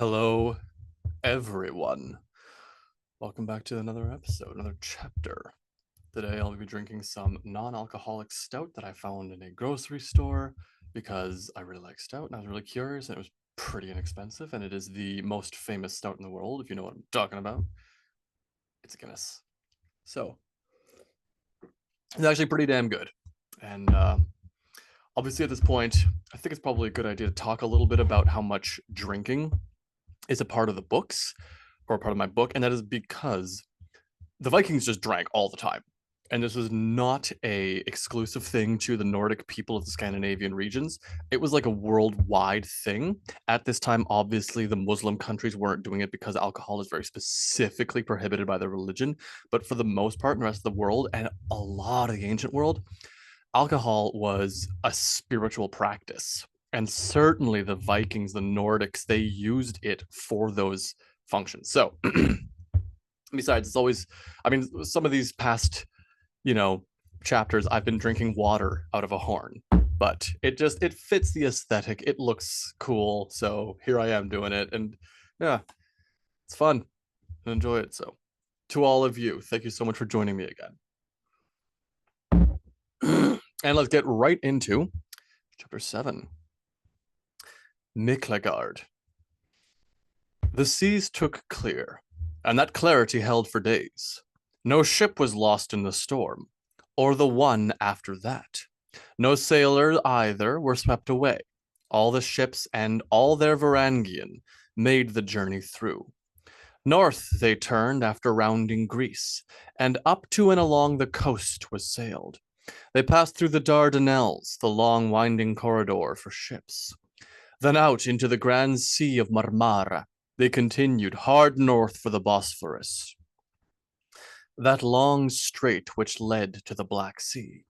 Hello, everyone. Welcome back to another episode, another chapter. Today I'll be drinking some non-alcoholic stout that I found in a grocery store because I really like stout and I was really curious and it was pretty inexpensive and it is the most famous stout in the world, if you know what I'm talking about. It's a Guinness. So, it's actually pretty damn good. And obviously at this point, I think it's probably a good idea to talk a little bit about how much drinking is a part of the books or a part of my book, and that is because the Vikings just drank all the time. And this was not a exclusive thing to the Nordic people of the Scandinavian regions. It was like a worldwide thing. At this time, obviously, the Muslim countries weren't doing it because alcohol is very specifically prohibited by their religion. But for the most part, in the rest of the world and a lot of the ancient world, alcohol was a spiritual practice. And certainly the Vikings, the Nordics, they used it for those functions. So besides, it's always, I mean, some of these past, you know, chapters, I've been drinking water out of a horn, but it fits the aesthetic. It looks cool. So here I am doing it. And yeah, it's fun. I enjoy it. So to all of you, thank you so much for joining me again. And let's get right into chapter 7. Miklagard. The seas took clear, and that clarity held for days. No ship was lost in the storm, or the one after that. No sailors either were swept away. All the ships and all their Varangian made the journey through. North they turned after rounding Greece, and up to and along the coast was sailed. They passed through the Dardanelles, the long winding corridor for ships. Then out into the grand sea of Marmara, they continued hard north for the Bosphorus, that long strait which led to the Black Sea.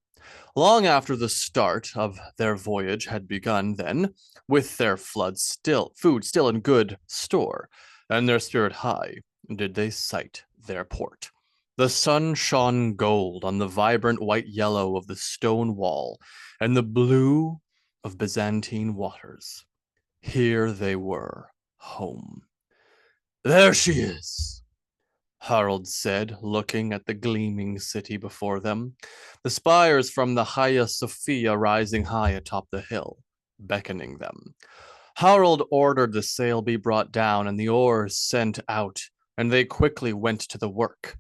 Long after the start of their voyage had begun, then, with their food still in good store, and their spirit high, did they sight their port. The sun shone gold on the vibrant white yellow of the stone wall and the blue of Byzantine waters. Here they were, home. There she is, Harold said, looking at the gleaming city before them, the spires from the Hagia Sophia rising high atop the hill, beckoning them. Harold ordered the sail be brought down and the oars sent out, and they quickly went to the work.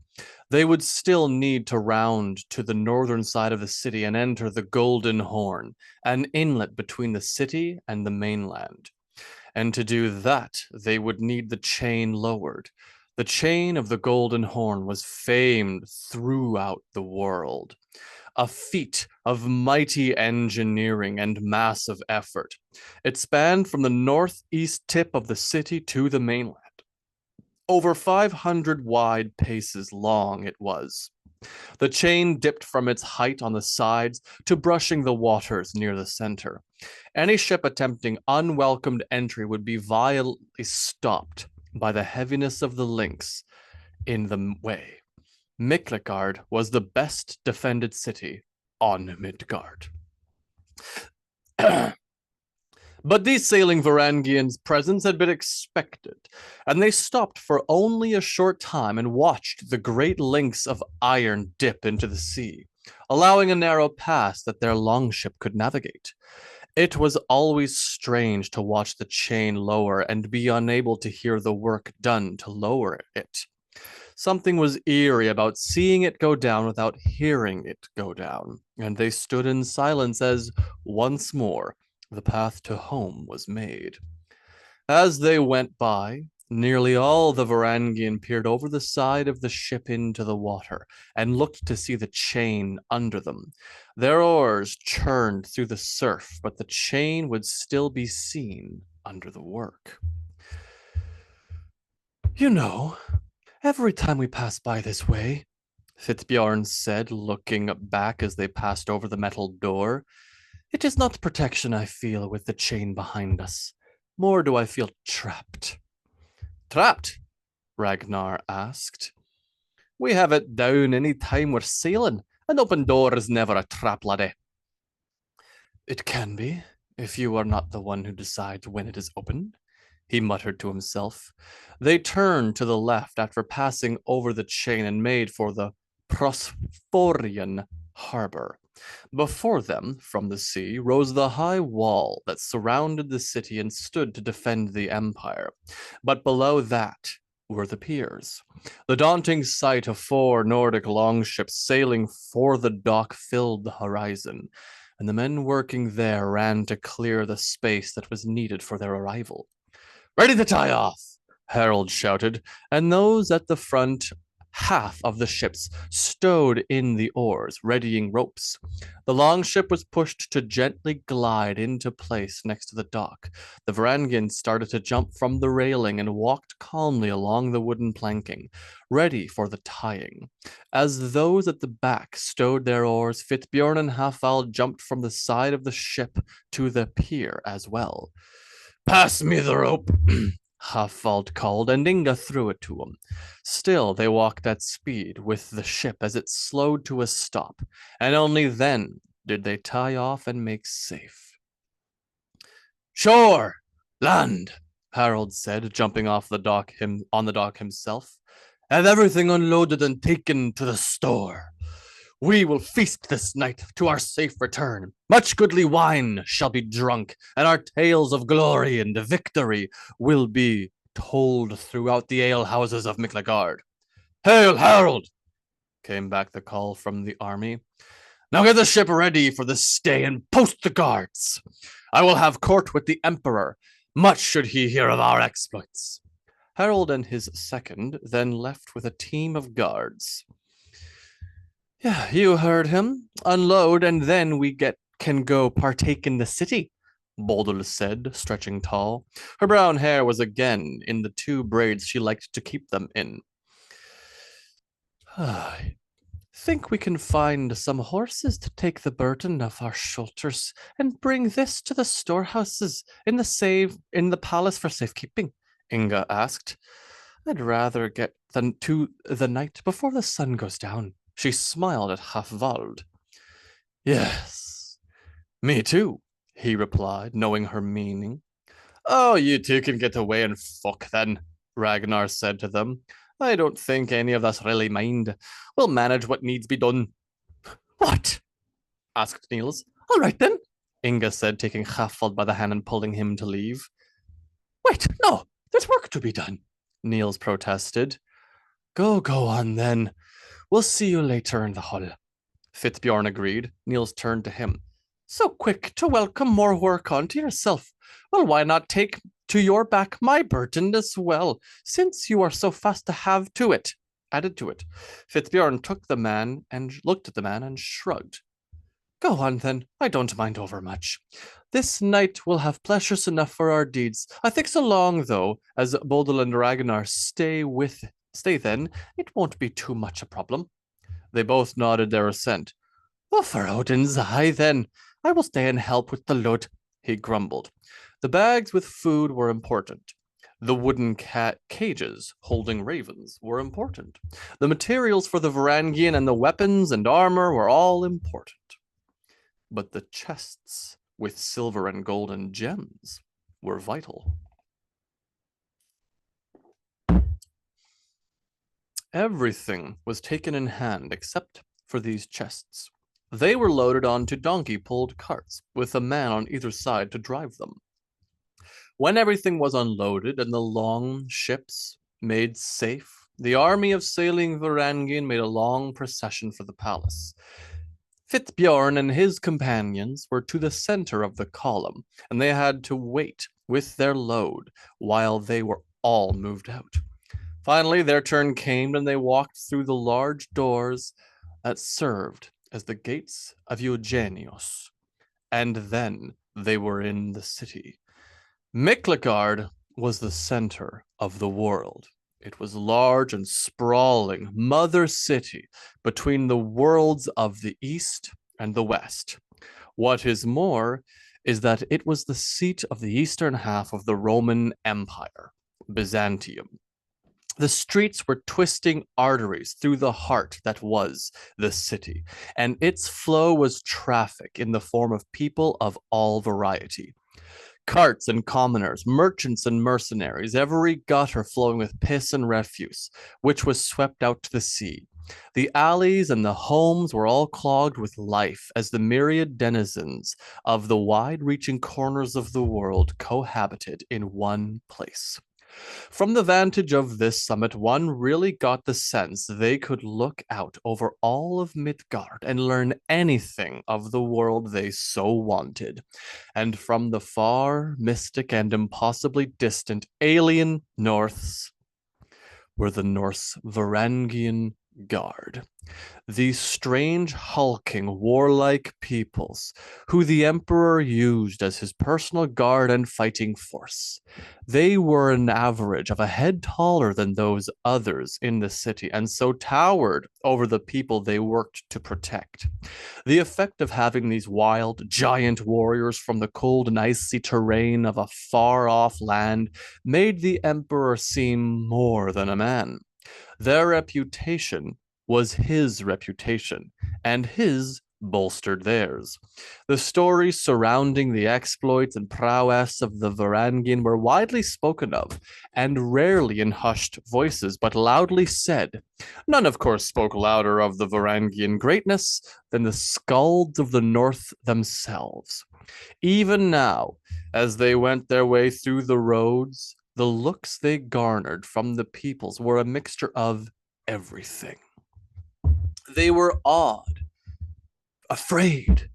They would still need to round to the northern side of the city and enter the Golden Horn, an inlet between the city and the mainland. And to do that, they would need the chain lowered. The chain of the Golden Horn was famed throughout the world, a feat of mighty engineering and massive effort. It spanned from the northeast tip of the city to the mainland. Over 500 wide paces long it was. The chain dipped from its height on the sides to brushing the waters near the center. Any ship attempting unwelcomed entry would be violently stopped by the heaviness of the links in the way. Miklagard was the best defended city on Midgard. But these sailing Varangians' presence had been expected, and they stopped for only a short time and watched the great links of iron dip into the sea, allowing a narrow pass that their longship could navigate. It was always strange to watch the chain lower and be unable to hear the work done to lower it. Something was eerie about seeing it go down without hearing it go down, and they stood in silence as, once more, the path to home was made. As they went by, nearly all the Varangian peered over the side of the ship into the water and looked to see the chain under them. Their oars churned through the surf, but the chain would still be seen under the work. You know, every time we pass by this way, Fitbjorn said, looking back as they passed over the metal door, it is not protection I feel with the chain behind us. More do I feel trapped. Trapped? Ragnar asked. We have it down any time we're sailing. An open door is never a trap, laddie. It can be, if you are not the one who decides when it is opened. he muttered to himself. They turned to the left after passing over the chain and made for the Prosphorian harbor. Before them, from the sea, rose the high wall that surrounded the city and stood to defend the empire. But below that were the piers. The daunting sight of 4 Nordic longships sailing for the dock filled the horizon, and the men working there ran to clear the space that was needed for their arrival. "Ready to tie off!" Harold shouted, and those at the front half of the ships stowed in the oars, readying ropes. The longship was pushed to gently glide into place next to the dock. The Varangians started to jump from the railing and walked calmly along the wooden planking, ready for the tying. As those at the back stowed their oars, Fitzbjorn and Hafal jumped from the side of the ship to the pier as well. "Pass me the rope," Hafald called, and Inga threw it to him. Still, they walked at speed with the ship as it slowed to a stop, and only then did they tie off and make safe. "Shore! Land!" Harold said, jumping off the dock on the dock himself. "Have everything unloaded and taken to the store. We will feast this night to our safe return. Much goodly wine shall be drunk, and our tales of glory and victory will be told throughout the alehouses of Miklagard." "Hail, Harold!" came back the call from the army. "Now get the ship ready for the stay and post the guards. I will have court with the Emperor, much should he hear of our exploits." Harold and his second then left with a team of guards. "Yeah, you heard him. Unload, and then we can go partake in the city," Boldel said, stretching tall. Her brown hair was again in the 2 braids she liked to keep them in. "I think we can find some horses to take the burden of our shoulders and bring this to the storehouses in the palace for safekeeping," Inga asked. "I'd rather get to the night before the sun goes down." She smiled at Hafvald. "Yes, me too," he replied, knowing her meaning. "Oh, you two can get away and fuck then," Ragnar said to them. "I don't think any of us really mind. We'll manage what needs be done." "What?" asked Niels. "All right then," Inga said, taking Hafvald by the hand and pulling him to leave. "Wait, no, there's work to be done," Niels protested. Go on then. We'll see you later in the hall." Fitzbjorn agreed. Niels turned to him. "So quick to welcome more work onto yourself. Well, why not take to your back my burden as well, since you are so fast to have to it, added to it." Fitzbjorn looked at the man and shrugged. "Go on then, I don't mind overmuch. This night will have pleasures enough for our deeds. I think so long, though, as Bodil and Ragnar stay then, it won't be too much a problem." They both nodded their assent. "Oh, for Odin's eye, then. I will stay and help with the load," he grumbled. The bags with food were important. The wooden cages holding ravens were important. The materials for the Varangian and the weapons and armor were all important. But the chests with silver and golden gems were vital. Everything was taken in hand except for these chests. They were loaded onto donkey-pulled carts, with a man on either side to drive them. When everything was unloaded and the long ships made safe, the army of sailing Varangian made a long procession for the palace. Fitzbjorn and his companions were to the center of the column, and they had to wait with their load while they were all moved out. Finally, their turn came, and they walked through the large doors that served as the gates of Eugenios. And then they were in the city. Miklagard was the center of the world. It was large and sprawling, mother city between the worlds of the east and the west. What is more is that it was the seat of the eastern half of the Roman Empire, Byzantium. The streets were twisting arteries through the heart that was the city, and its flow was traffic in the form of people of all variety. Carts and commoners, merchants and mercenaries, every gutter flowing with piss and refuse, which was swept out to the sea. The alleys and the homes were all clogged with life as the myriad denizens of the wide reaching corners of the world cohabited in one place. From the vantage of this summit, one really got the sense they could look out over all of Midgard and learn anything of the world they so wanted. And from the far, mystic, and impossibly distant alien Norths were the Norse Varangian Guard, these strange, hulking, warlike peoples, who the Emperor used as his personal guard and fighting force. They were an average of a head taller than those others in the city, and so towered over the people they worked to protect. The effect of having these wild, giant warriors from the cold and icy terrain of a far-off land made the Emperor seem more than a man. Their reputation was his reputation, and his bolstered theirs. The stories surrounding the exploits and prowess of the Varangian were widely spoken of, and rarely in hushed voices, but loudly said. None, of course, spoke louder of the Varangian greatness than the skalds of the North themselves. Even now, as they went their way through the roads, the looks they garnered from the peoples were a mixture of everything. They were awed, afraid,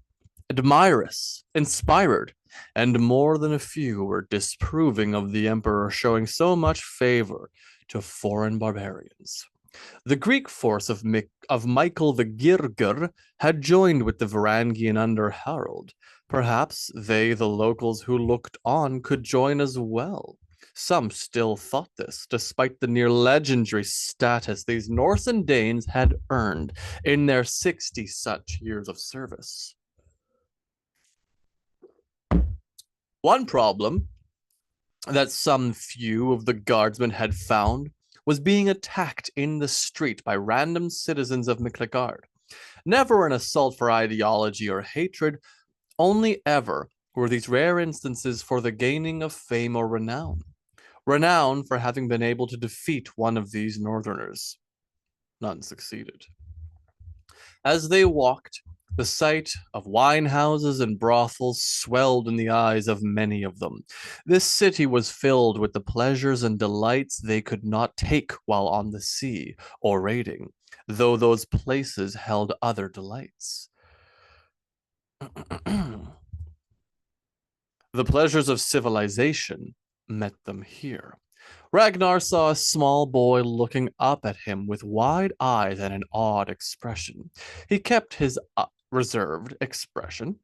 admirous, inspired, and more than a few were disapproving of the emperor showing so much favor to foreign barbarians. The Greek force of Michael the Girger had joined with the Varangian under Harold. Perhaps they, the locals who looked on, could join as well. Some still thought this, despite the near legendary status these Norse and Danes had earned in their 60 such years of service. One problem that some few of the guardsmen had found was being attacked in the street by random citizens of Miklagard. Never an assault for ideology or hatred, only ever were these rare instances for the gaining of fame or renown. Renown for having been able to defeat one of these northerners. None succeeded. As they walked, the sight of wine houses and brothels swelled in the eyes of many of them. This city was filled with the pleasures and delights they could not take while on the sea or raiding, though those places held other delights. The pleasures of civilization met them here. Ragnar saw a small boy looking up at him with wide eyes and an awed expression. He kept his reserved expression,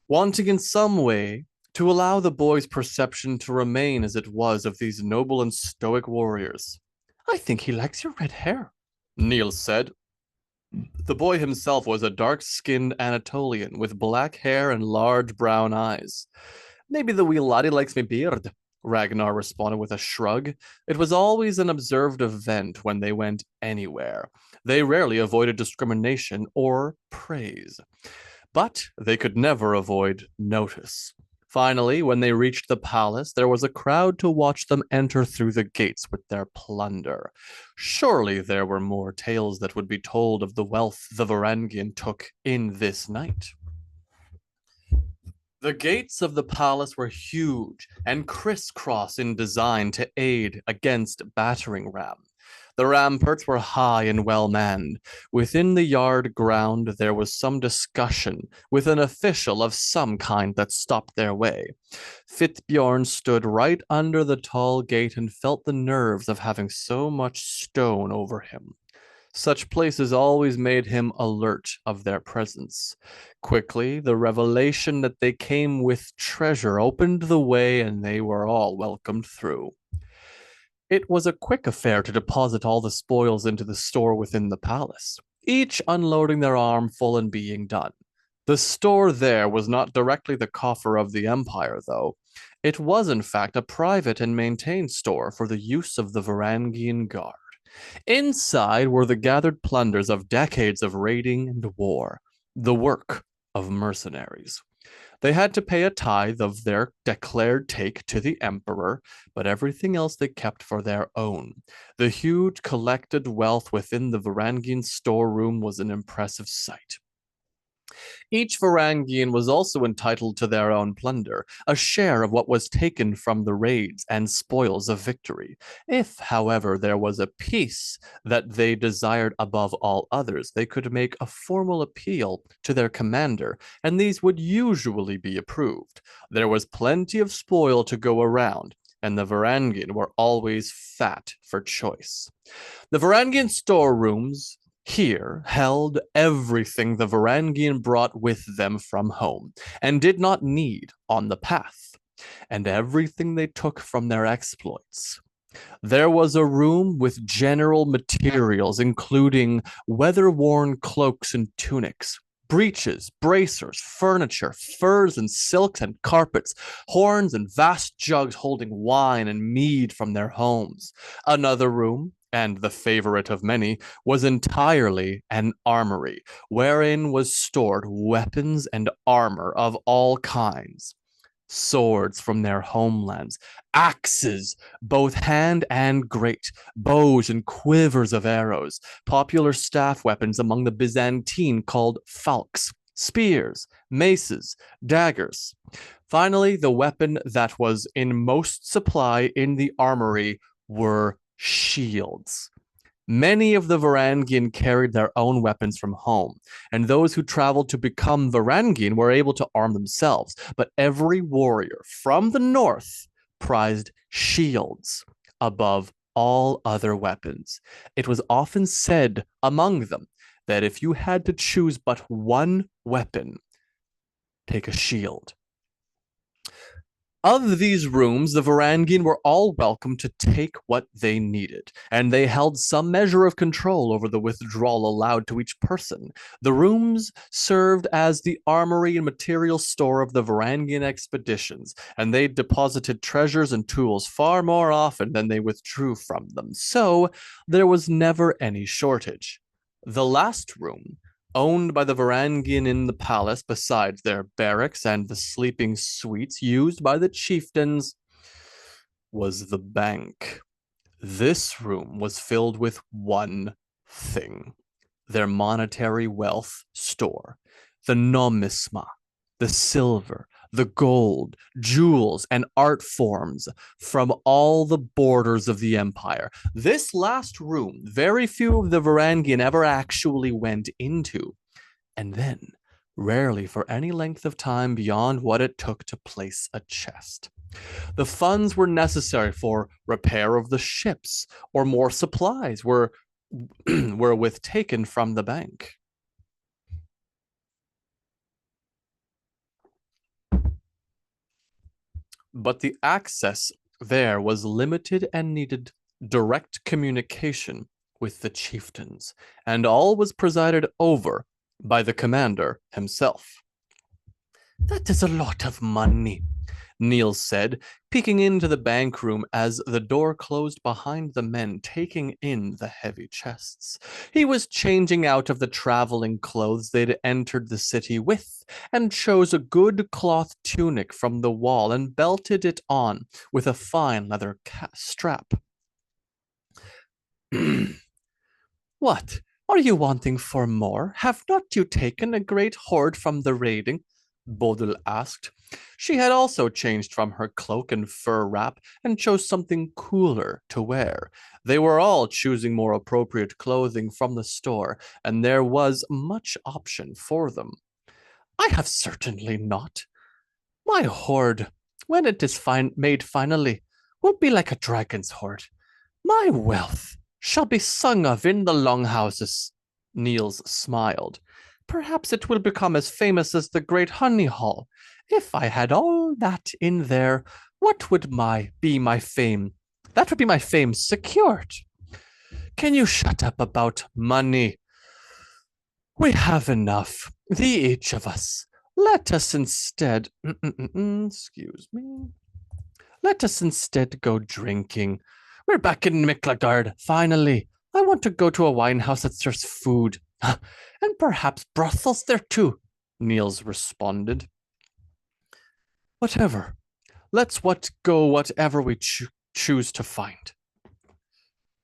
wanting in some way to allow the boy's perception to remain as it was of these noble and stoic warriors. I think he likes your red hair, Niels said. The boy himself was a dark-skinned Anatolian with black hair and large brown eyes. Maybe the wee laddie likes me beard, Ragnar responded with a shrug. It was always an observed event when they went anywhere. They rarely avoided discrimination or praise. But they could never avoid notice. Finally, when they reached the palace, there was a crowd to watch them enter through the gates with their plunder. Surely there were more tales that would be told of the wealth the Varangian took in this night. The gates of the palace were huge and crisscross in design to aid against battering ram. The ramparts were high and well manned. Within the yard ground, there was some discussion with an official of some kind that stopped their way. Fitbjorn stood right under the tall gate and felt the nerves of having so much stone over him. Such places always made him alert of their presence. Quickly, the revelation that they came with treasure opened the way, and they were all welcomed through. It was a quick affair to deposit all the spoils into the store within the palace, each unloading their armful and being done. The store there was not directly the coffer of the Empire, though. It was, in fact, a private and maintained store for the use of the Varangian Guard. Inside were the gathered plunders of decades of raiding and war, the work of mercenaries. They had to pay a tithe of their declared take to the emperor, but everything else they kept for their own. The huge collected wealth within the Varangian storeroom was an impressive sight. Each Varangian was also entitled to their own plunder, a share of what was taken from the raids and spoils of victory. If, however, there was a peace that they desired above all others, they could make a formal appeal to their commander, and these would usually be approved. There was plenty of spoil to go around, and the Varangian were always fat for choice. The Varangian storerooms here held everything the Varangian brought with them from home and did not need on the path, and everything they took from their exploits. There was a room with general materials, including weather-worn cloaks and tunics, breeches, bracers, furniture, furs and silks and carpets, horns and vast jugs holding wine and mead from their homes. Another room, and the favorite of many, was entirely an armory, wherein was stored weapons and armor of all kinds. Swords from their homelands, axes, both hand and great, bows and quivers of arrows, popular staff weapons among the Byzantine called falques, spears, maces, daggers. Finally, the weapon that was in most supply in the armory were shields. Many of the Varangian carried their own weapons from home, and those who traveled to become Varangian were able to arm themselves. But every warrior from the north prized shields above all other weapons. It was often said among them that if you had to choose but one weapon, take a shield. Of these rooms, the Varangian were all welcome to take what they needed, and they held some measure of control over the withdrawal allowed to each person. The rooms served as the armory and material store of the Varangian expeditions, and they deposited treasures and tools far more often than they withdrew from them, so there was never any shortage. The last room, owned by the Varangian in the palace, besides their barracks and the sleeping suites used by the chieftains, was the bank. This room was filled with one thing: their monetary wealth store, the nomisma, the silver, the gold, jewels, and art forms from all the borders of the empire. This last room, very few of the Varangian ever actually went into, and then rarely for any length of time beyond what it took to place a chest. The funds were necessary for repair of the ships, or more supplies were taken from the bank. But the access there was limited and needed direct communication with the chieftains, and all was presided over by the commander himself. "That is a lot of money," Niels said, peeking into the bank room as the door closed behind the men taking in the heavy chests. He was changing out of the traveling clothes they'd entered the city with, and chose a good cloth tunic from the wall and belted it on with a fine leather strap. "What? Are you wanting for more? Have not you taken a great hoard from the raiding?" Bodil asked. She had also changed from her cloak and fur wrap and chose something cooler to wear. They were all choosing more appropriate clothing from the store, and there was much option for them. "I have certainly not. My hoard, when it is made finally, will be like a dragon's hoard. My wealth shall be sung of in the longhouses." Niels smiled. "Perhaps it will become as famous as the great honey hall. If I had all that in there, what would be my fame? That would be my fame secured." "Can you shut up about money? We have enough, each of us. Let us instead, excuse me. Let us instead go drinking. We're back in Miklagard, finally. I want to go to a wine house that serves food. And perhaps brothels there too. Niels responded. Whatever. Let's go whatever we choose to find.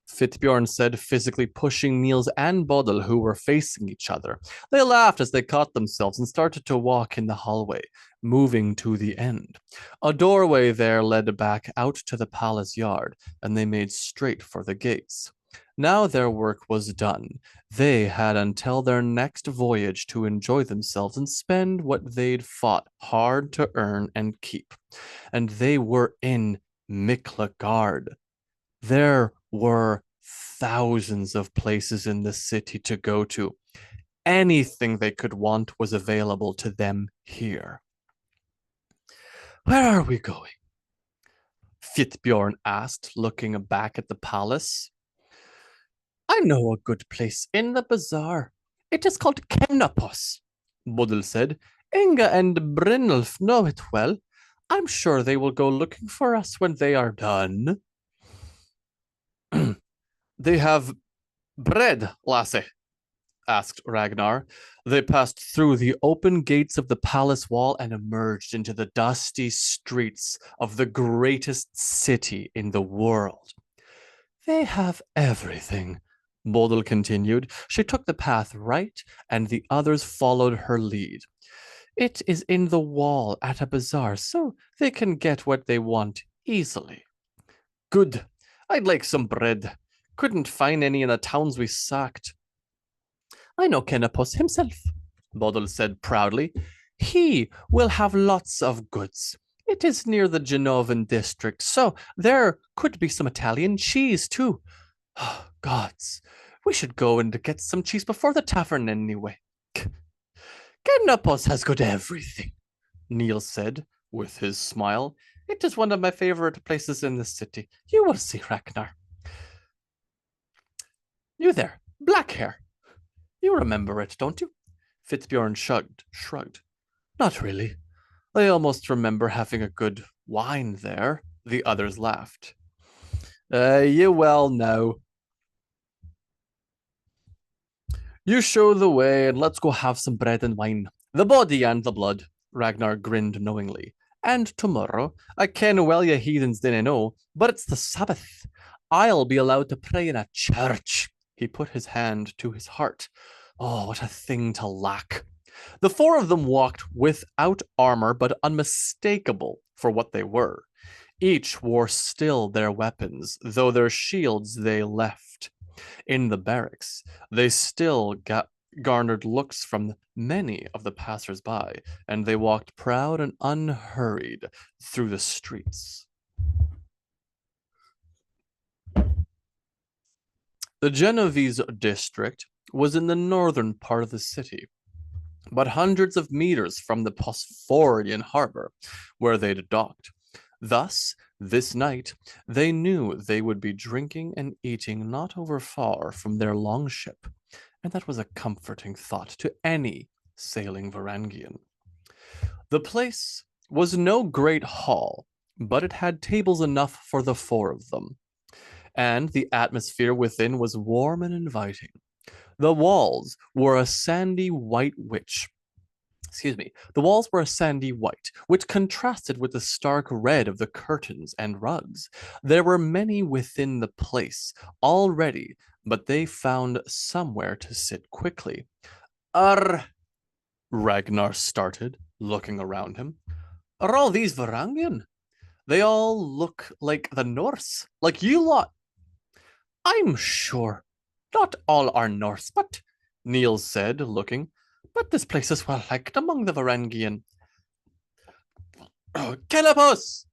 Fitbjorn said, physically pushing Niels and Bodil, who were facing each other. They laughed as they caught themselves and started to walk in the hallway, moving to the end. A doorway there led back out to the palace yard, and they made straight for the gates. Now their work was done. They had until their next voyage to enjoy themselves and spend what they'd fought hard to earn and keep. And they were in Miklagard. There were thousands of places in the city to go to. Anything they could want was available to them here. Where are we going? Fitbjorn asked, looking back at the palace. I know a good place in the bazaar. It is called Kennapos, Bodil said. Inga and Brynolf know it well. I'm sure they will go looking for us when they are done. They have bread, Lasse, asked Ragnar. They passed through the open gates of the palace wall and emerged into the dusty streets of the greatest city in the world. They have everything, Bodil continued. She took the path right, and the others followed her lead. It is in the wall at a bazaar, so they can get what they want easily. Good. I'd like some bread. Couldn't find any in the towns we sacked. I know Kennapos himself, Bodil said proudly. He will have lots of goods. It is near the Genovan district, so there could be some Italian cheese, too. Oh, gods, we should go and get some cheese before the tavern anyway. Kennapos has got everything, Niels said, with his smile. It is one of my favorite places in the city. You will see, Ragnar. You there, black hair. You remember it, don't you? Fitbjorn shrugged. Not really. I almost remember having a good wine there. The others laughed. You well know. You show the way, and let's go have some bread and wine. The body and the blood. Ragnar grinned knowingly. And tomorrow, I ken well you heathens dinna know, but it's the Sabbath. I'll be allowed to pray in a church. He put his hand to his heart. Oh, what a thing to lack. The four of them walked without armor, but unmistakable for what they were. Each wore still their weapons, though their shields they left. In the barracks, they still garnered looks from many of the passers-by, and they walked proud and unhurried through the streets. The Genovese district was in the northern part of the city, but hundreds of meters from the Phosphorian harbor, where they'd docked. Thus, this night, they knew they would be drinking and eating not over far from their longship, and that was a comforting thought to any sailing Varangian. The place was no great hall, but it had tables enough for the four of them, and the atmosphere within was warm and inviting. The walls were a sandy white the walls were a sandy white, which contrasted with the stark red of the curtains and rugs. There were many within the place already, but they found somewhere to sit quickly. Ragnar started, looking around him. Are all these Varangian? They all look like the Norse, like you lot. I'm sure. Not all are Norse, but, Niels said, looking. But this place is well liked among the Varangian. Kennapos!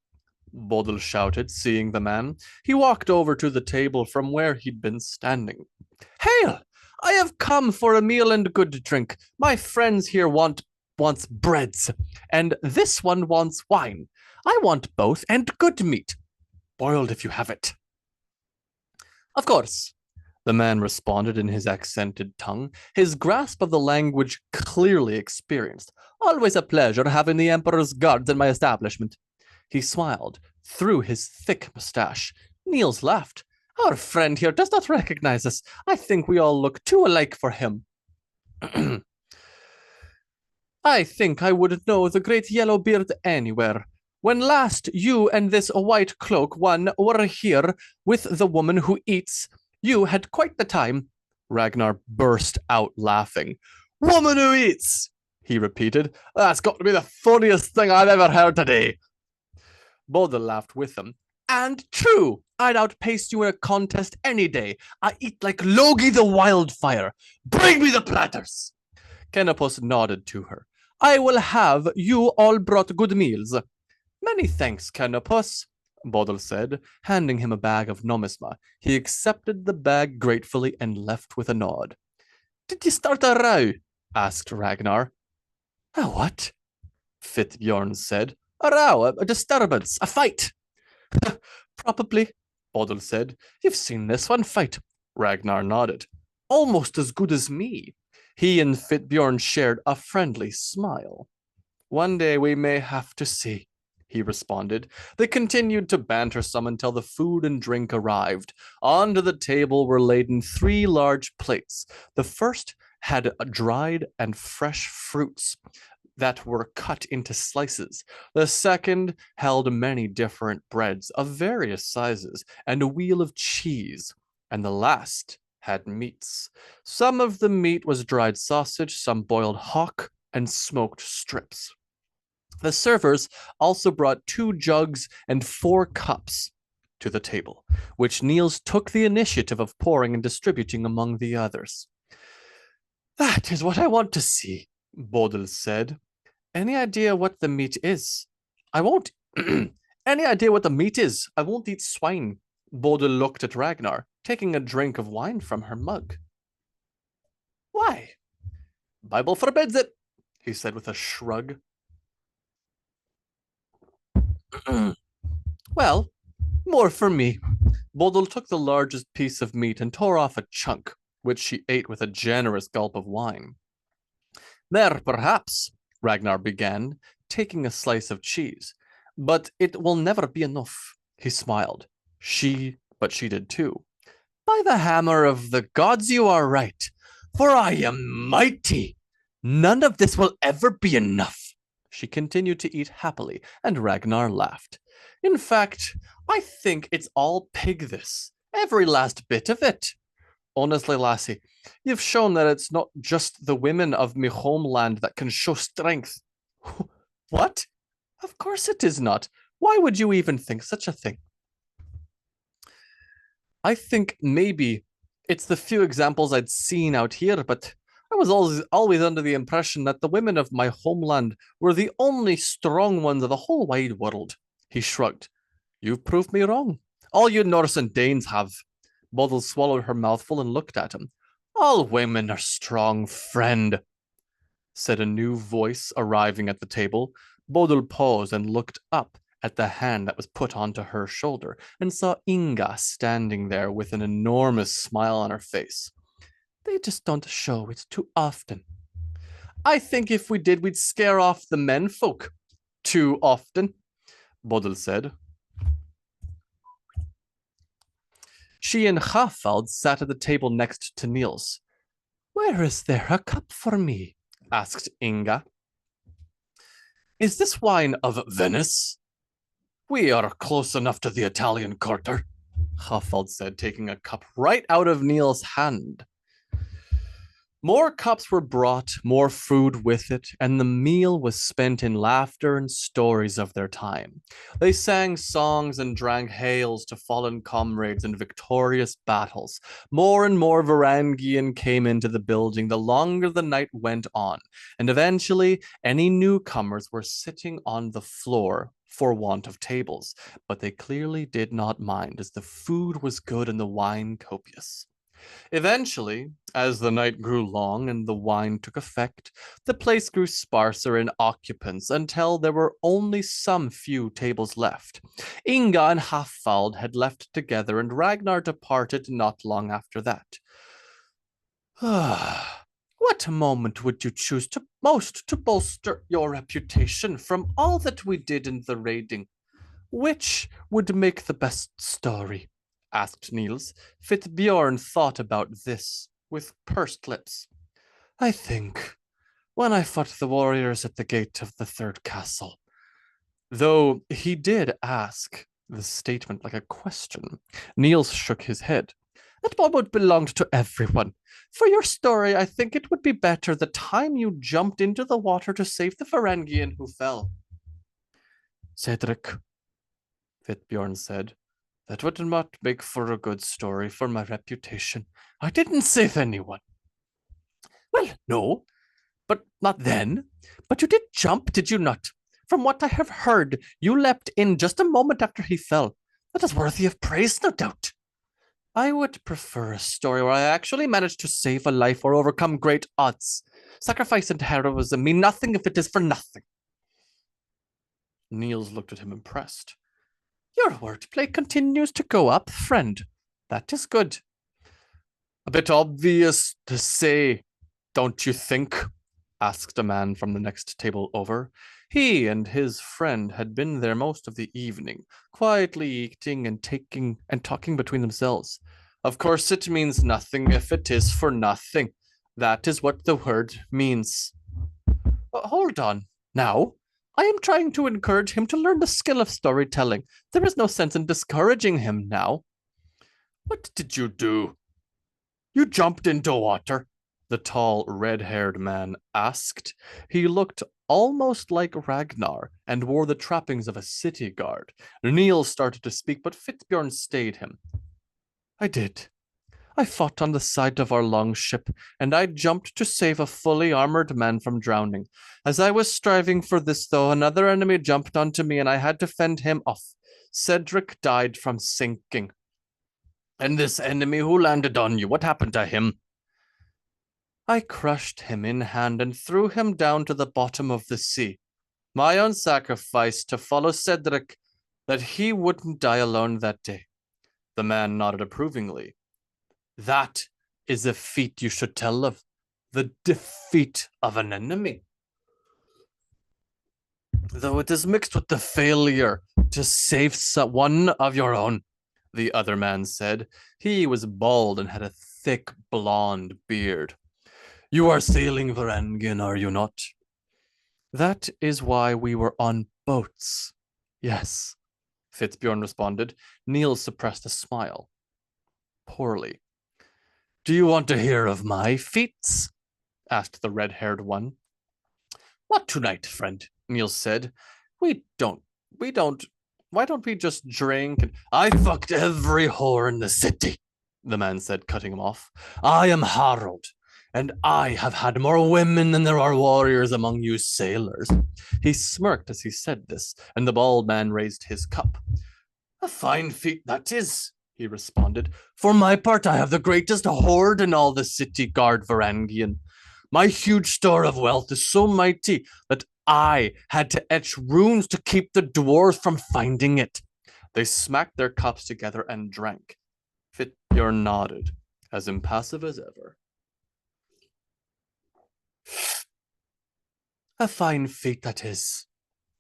Bodil shouted, seeing the man. He walked over to the table from where he'd been standing. Hail! I have come for a meal and good drink. My friends here wants breads, and this one wants wine. I want both, and good meat. Boiled if you have it. Of course, the man responded in his accented tongue, his grasp of the language clearly experienced. Always a pleasure having the Emperor's guards in my establishment. He smiled through his thick mustache. Niels laughed. Our friend here does not recognize us. I think we all look too alike for him. I think I would know the great yellow beard anywhere. When last you and this white cloak one were here with the woman who eats, you had quite the time. Ragnar burst out laughing. Woman who eats, he repeated. That's got to be the funniest thing I've ever heard today. Bodil laughed with him. And true, I'd outpace you in a contest any day. I eat like Logi the wildfire. Bring me the platters. Canopus nodded to her. I will have you all brought good meals. Many thanks, Canopus, Bodil said, handing him a bag of nomisma. He accepted the bag gratefully and left with a nod. Did you start a row? Asked Ragnar. A what? Fitbjorn said. A row, a disturbance, a fight. Probably, Bodil said. You've seen this one fight. Ragnar nodded. Almost as good as me. He and Fitbjorn shared a friendly smile. One day we may have to see, he responded. They continued to banter some until the food and drink arrived. Onto the table were laden 3 large plates. The first had dried and fresh fruits that were cut into slices. The second held many different breads of various sizes and a wheel of cheese. And the last had meats. Some of the meat was dried sausage, some boiled hawk, and smoked strips. The servers also brought 2 jugs and 4 cups to the table, which Niels took the initiative of pouring and distributing among the others. That is what I want to see, Bodil said. Any idea what the meat is? I won't. Any idea what the meat is? I won't eat swine. Bodil looked at Ragnar, taking a drink of wine from her mug. Why? Bible forbids it, he said with a shrug. Well, more for me. Bodil took the largest piece of meat and tore off a chunk, which she ate with a generous gulp of wine. There, perhaps, Ragnar began, taking a slice of cheese. But it will never be enough, he smiled. But she did too. By the hammer of the gods, you are right, for I am mighty. None of this will ever be enough. She continued to eat happily, and Ragnar laughed. In fact, I think it's all pig this, every last bit of it. Honestly, lassie, you've shown that it's not just the women of me homeland that can show strength. What? Of course it is not. Why would you even think such a thing? I think maybe it's the few examples I'd seen out here, but I was always under the impression that the women of my homeland were the only strong ones of the whole wide world. He shrugged. You've proved me wrong. All you Norse and Danes have. Bodil swallowed her mouthful and looked at him. All women are strong, friend, said a new voice arriving at the table. Bodil paused and looked up at the hand that was put onto her shoulder and saw Inga standing there with an enormous smile on her face. They just don't show it too often. I think if we did, we'd scare off the menfolk too often, Bodil said. She and Hafald sat at the table next to Niels. Where is there a cup for me? Asked Inga. Is this wine of Venice? We are close enough to the Italian quarter, Hafald said, taking a cup right out of Niels' hand. More cups were brought, more food with it, and the meal was spent in laughter and stories of their time. They sang songs and drank hails to fallen comrades in victorious battles. More and more Varangian came into the building the longer the night went on, and eventually any newcomers were sitting on the floor for want of tables, but they clearly did not mind, as the food was good and the wine copious. Eventually, as the night grew long and the wine took effect, the place grew sparser in occupants until there were only some few tables left. Inga and Hafald had left together, and Ragnar departed not long after that. What moment would you choose most to bolster your reputation from all that we did in the raiding? Which would make the best story? Asked Niels. Fitbjorn thought about this with pursed lips. I think when I fought the warriors at the gate of the third castle. Though he did ask the statement like a question, Niels shook his head. That moment belonged to everyone. For your story, I think it would be better the time you jumped into the water to save the Varangian who fell. Cedric, Fitbjorn said, that would not make for a good story for my reputation. I didn't save anyone. Well, no, but not then. But you did jump, did you not? From what I have heard, you leapt in just a moment after he fell. That is worthy of praise, no doubt. I would prefer a story where I actually managed to save a life or overcome great odds. Sacrifice and heroism mean nothing if it is for nothing. Niels looked at him impressed. Your wordplay continues to go up, friend. That is good. A bit obvious to say, don't you think? Asked a man from the next table over. He and his friend had been there most of the evening, quietly eating and talking between themselves. Of course, it means nothing if it is for nothing. That is what the word means. Hold on. Now, I am trying to encourage him to learn the skill of storytelling. There is no sense in discouraging him now. What did you do? You jumped into water, the tall, red-haired man asked. He looked almost like Ragnar and wore the trappings of a city guard. Niels started to speak, but Fitbjorn stayed him. I did. I fought on the side of our longship, and I jumped to save a fully armored man from drowning. As I was striving for this, though, another enemy jumped onto me, and I had to fend him off. Cedric died from sinking. And this enemy who landed on you, what happened to him? I crushed him in hand and threw him down to the bottom of the sea. My own sacrifice to follow Cedric, that he wouldn't die alone that day. The man nodded approvingly. That is a feat you should tell of. The defeat of an enemy. Though it is mixed with the failure to save one of your own, the other man said. He was bald and had a thick blonde beard. You are sailing Varangian, are you not? That is why we were on boats. Yes, Fitzbjorn responded. Niels suppressed a smile. Poorly. Do you want to hear of my feats? Asked the red-haired one. Not tonight, friend, Niels said. Why don't we just drink and I fucked every whore in the city, the man said, cutting him off. I am Harold, and I have had more women than there are warriors among you sailors. He smirked as he said this, and the bald man raised his cup. A fine feat that is, he responded. For my part, I have the greatest hoard in all the city guard Varangian. My huge store of wealth is so mighty that I had to etch runes to keep the dwarves from finding it. They smacked their cups together and drank. Fitbjorn nodded, as impassive as ever. A fine feat that is,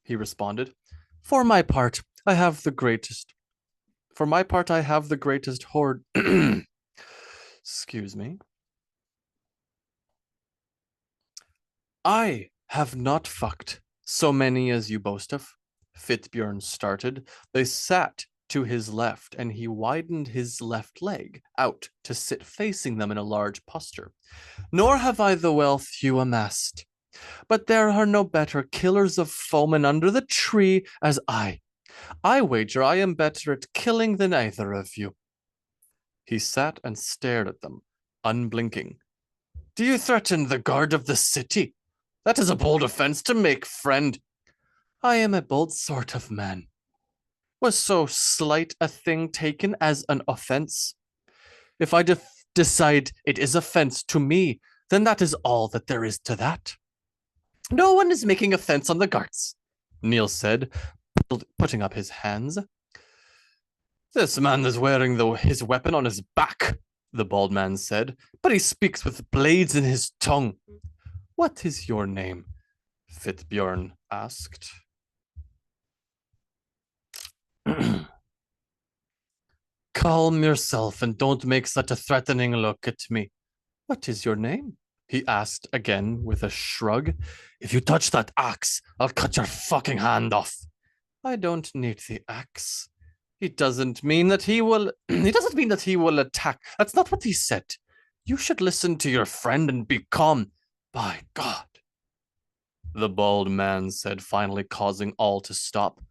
he responded. For my part, I have the greatest hoard. Excuse me. I have not fucked so many as you boast of. Fitbjorn started. They sat to his left, and he widened his left leg out to sit facing them in a large posture. Nor have I the wealth you amassed. But there are no better killers of foemen under the tree as I. I wager I am better at killing than either of you. He sat and stared at them, unblinking. Do you threaten the guard of the city? That is a bold offense to make, friend. I am a bold sort of man. Was so slight a thing taken as an offense? If I decide it is offense to me, then that is all that there is to that. No one is making offense on the guards, Niels said, putting up his hands. This man is wearing his weapon on his back, the bald man said, but he speaks with blades in his tongue. What is your name? Fitbjorn asked. Calm yourself and don't make such a threatening look at me. What is your name? he asked again with a shrug. If you touch that axe, I'll cut your fucking hand off. I don't need the axe. He doesn't mean that he will he doesn't mean that he will attack. That's not what he said. You should listen to your friend and be calm. By God. The bald man said, finally causing all to stop.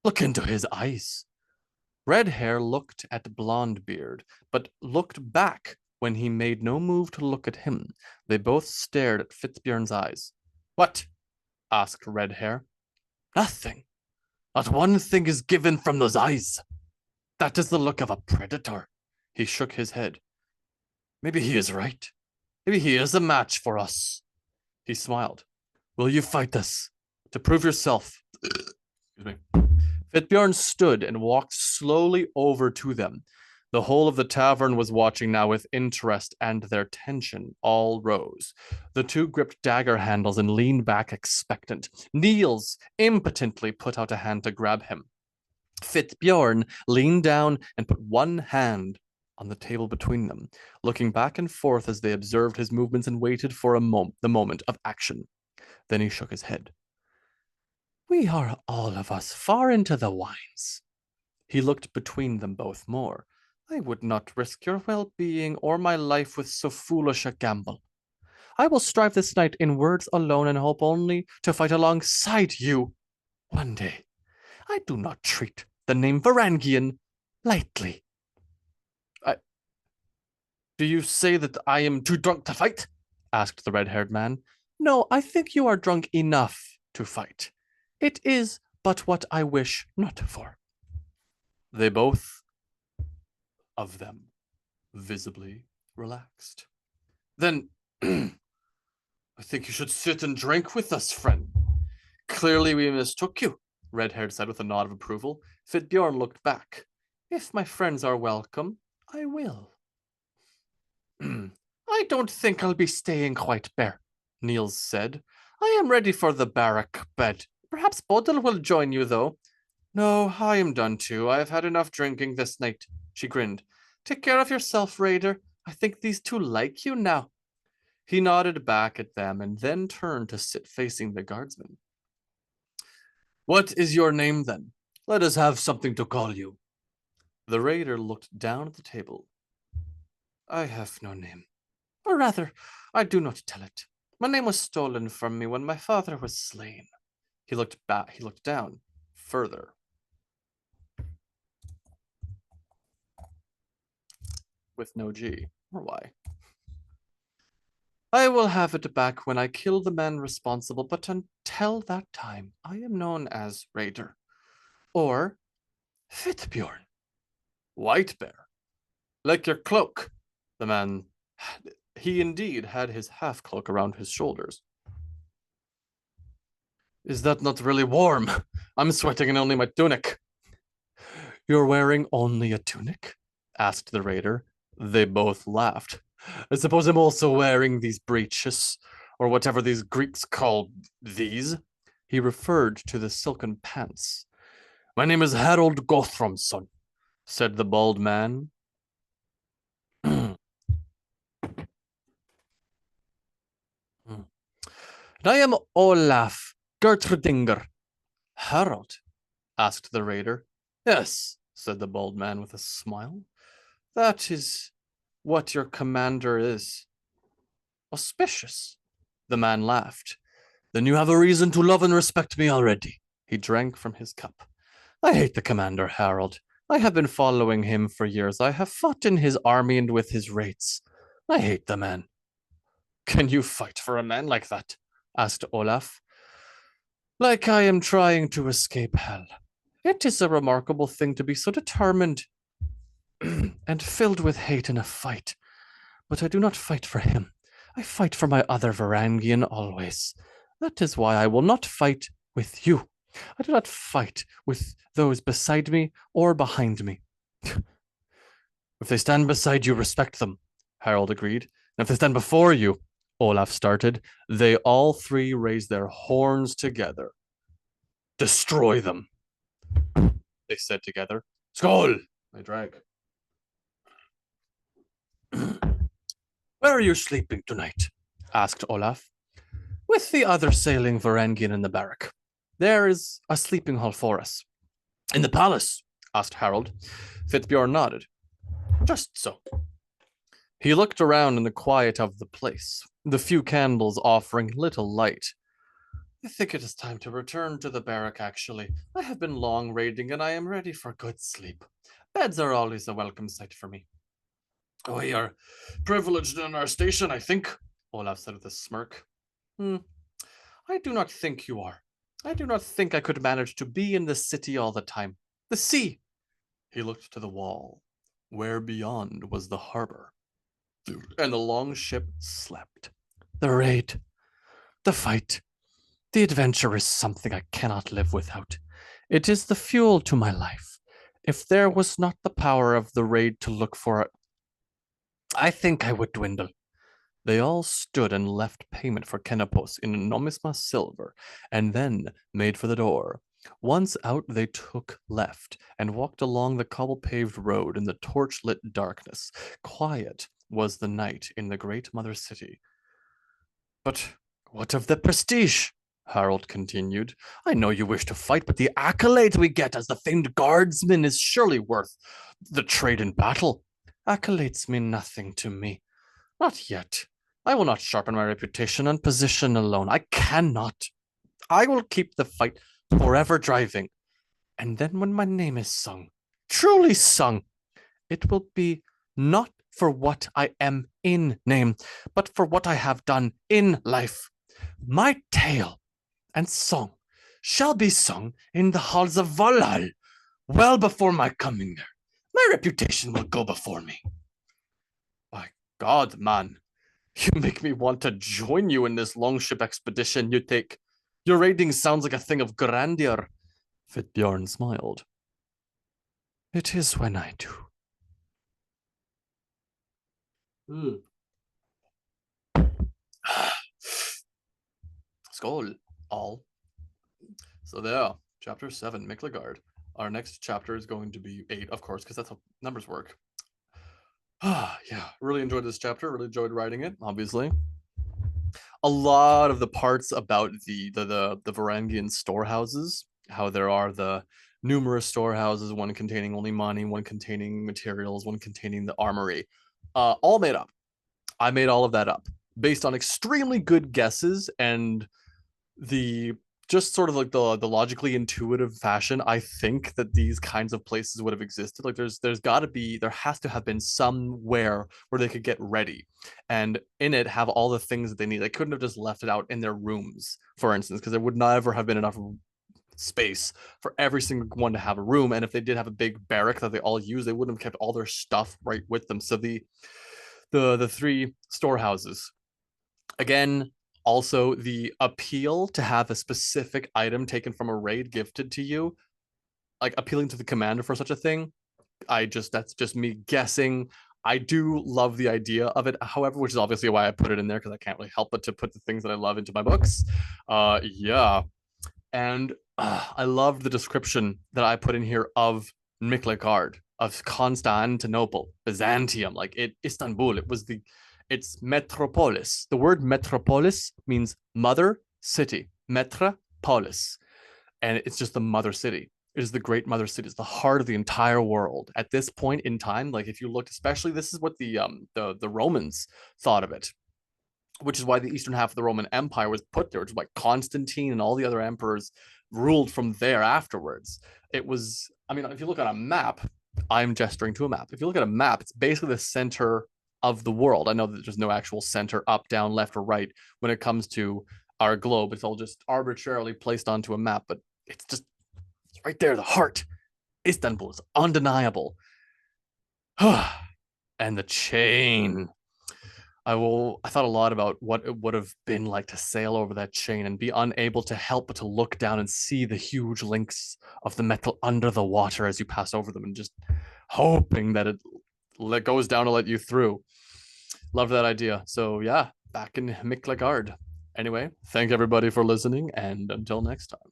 Look into his eyes. Red Hair looked at Blondebeard, but looked back when he made no move to look at him. They both stared at Fitzbjorn's eyes. What? Asked Red Hair. Nothing. Not one thing is given from those eyes. That is the look of a predator. He shook his head. Maybe he is right. Maybe he is a match for us. He smiled. Will you fight us? To prove yourself. Excuse me. Fitzbjorn stood and walked slowly over to them. The whole of the tavern was watching now with interest, and their tension all rose. The two gripped dagger handles and leaned back expectant. Niels impotently put out a hand to grab him. Fitzbjorn leaned down and put one hand on the table between them, looking back and forth as they observed his movements and waited for the moment of action. Then he shook his head. We are all of us far into the wines. He looked between them both more. I would not risk your well-being or my life with so foolish a gamble. I will strive this night in words alone and hope only to fight alongside you one day. I do not treat the name Varangian lightly. Do you say that I am too drunk to fight? Asked the red-haired man. No, I think you are drunk enough to fight. It is but what I wish not for. They both of them visibly relaxed. Then, I think you should sit and drink with us, friend. Clearly we mistook you, Red-haired said with a nod of approval. Fitzbjorn looked back. If my friends are welcome, I will. I don't think I'll be staying quite bare, Niels said. I am ready for the barrack bed. Perhaps Bodil will join you, though. No, I am done too. I have had enough drinking this night, she grinned. Take care of yourself, Raider. I think these two like you now. He nodded back at them and then turned to sit facing the guardsman. What is your name, then? Let us have something to call you. The raider looked down at the table. I have no name. Or rather, I do not tell it. My name was stolen from me when my father was slain. He looked down further. With no G or Y. I will have it back when I kill the man responsible, but until that time, I am known as Raider. Or Fitzbjorn. White Bear. Like your cloak. The man, he indeed had his half-cloak around his shoulders. Is that not really warm? I'm sweating in only my tunic. You're wearing only a tunic? Asked the raider. They both laughed. I suppose I'm also wearing these breeches, or whatever these Greeks call these. He referred to the silken pants. My name is Harold Gothromson, said the bald man. And I am Olaf Gertrudinger. Harold? Asked the raider. Yes, said the bald man with a smile. That is what your commander is. Auspicious. The man laughed. Then you have a reason to love and respect me already. He drank from his cup. I hate the commander, Harold. I have been following him for years. I have fought in his army and with his rates. I hate the man. Can you fight for a man like that? Asked Olaf. Like I am trying to escape hell. It is a remarkable thing to be so determined and filled with hate in a fight. But I do not fight for him. I fight for my other Varangian always. That is why I will not fight with you. I do not fight with those beside me or behind me. If they stand beside you, respect them, Harold agreed. And if they stand before you, Olaf started, they all three raised their horns together. Destroy them, they said together. Skål, they drank. Where are you sleeping tonight? asked Olaf. With the other sailing Varangian in the barrack. There is a sleeping hall for us. In the palace? Asked Harold. Fitbjorn nodded. Just so. He looked around in the quiet of the place, the few candles offering little light. I think it is time to return to the barrack, actually. I have been long raiding, and I am ready for good sleep. Beds are always a welcome sight for me. We are privileged in our station, I think, Olaf said with a smirk. I do not think you are. I do not think I could manage to be in the city all the time. The sea! He looked to the wall, where beyond was the harbor. And the long ship slept. The raid, the fight, the adventure is something I cannot live without. It is the fuel to my life. If there was not the power of the raid to look for it, I think I would dwindle. They all stood and left payment for Kenapos in nomisma silver, and then made for the door. Once out, they took left and walked along the cobble-paved road in the torch-lit darkness. Quiet was the night in the great mother city. But what of the prestige? Harold continued. I know you wish to fight, but the accolades we get as the famed guardsman is surely worth the trade in battle. Accolades mean nothing to me. Not yet. I will not sharpen my reputation and position alone. I cannot. I will keep the fight forever driving. And then when my name is sung, truly sung, it will be not for what I am in name, but for what I have done in life. My tale and song shall be sung in the halls of Valhall, well before my coming there. My reputation will go before me. By God, man, you make me want to join you in this longship expedition you take. Your raiding sounds like a thing of grandeur. Fitbjorn smiled. It is when I do. Skål, all. So there, chapter 7, Miklagard. Our next chapter is going to be 8, of course, because that's how numbers work. Yeah, really enjoyed this chapter. Really enjoyed writing it, obviously. A lot of the parts about the Varangian storehouses, how there are the numerous storehouses, one containing only money, one containing materials, one containing the armory, all made up. I made all of that up based on extremely good guesses and the just sort of like the logically intuitive fashion. I think that these kinds of places would have existed. Like there has to have been somewhere where they could get ready and in it have all the things that they need. They couldn't have just left it out in their rooms, for instance, because there would never have been enough space for every single one to have a room. And if they did have a big barrack that they all use, they wouldn't have kept all their stuff right with them. So the three storehouses, again, also the appeal to have a specific item taken from a raid gifted to you, like appealing to the commander for such a thing. That's just me guessing. I do love the idea of it, however, which is obviously why I put it in there, because I can't really help but to put the things that I love into my books. Yeah. And I loved the description that I put in here of Miklagard, of Constantinople, Byzantium, like Istanbul. It's metropolis. The word metropolis means mother city, metropolis, and it's just the mother city. It is the great mother city. It's the heart of the entire world at this point in time. Like if you looked, especially this is what the Romans thought of it, which is why the eastern half of the Roman Empire was put there, which is why Constantine and all the other emperors ruled from there afterwards. It was, I mean, if you look at a map, I'm gesturing to a map. If you look at a map, it's basically the center of the world. I know that there's no actual center, up, down, left, or right when it comes to our globe. It's all just arbitrarily placed onto a map, but it's right there, the heart. Istanbul is undeniable. And the chain. I thought a lot about what it would have been like to sail over that chain and be unable to help but to look down and see the huge links of the metal under the water as you pass over them, and just hoping that it goes down to let you through. Love that idea. So yeah, back in Miklagard. Anyway, thank everybody for listening, and until next time.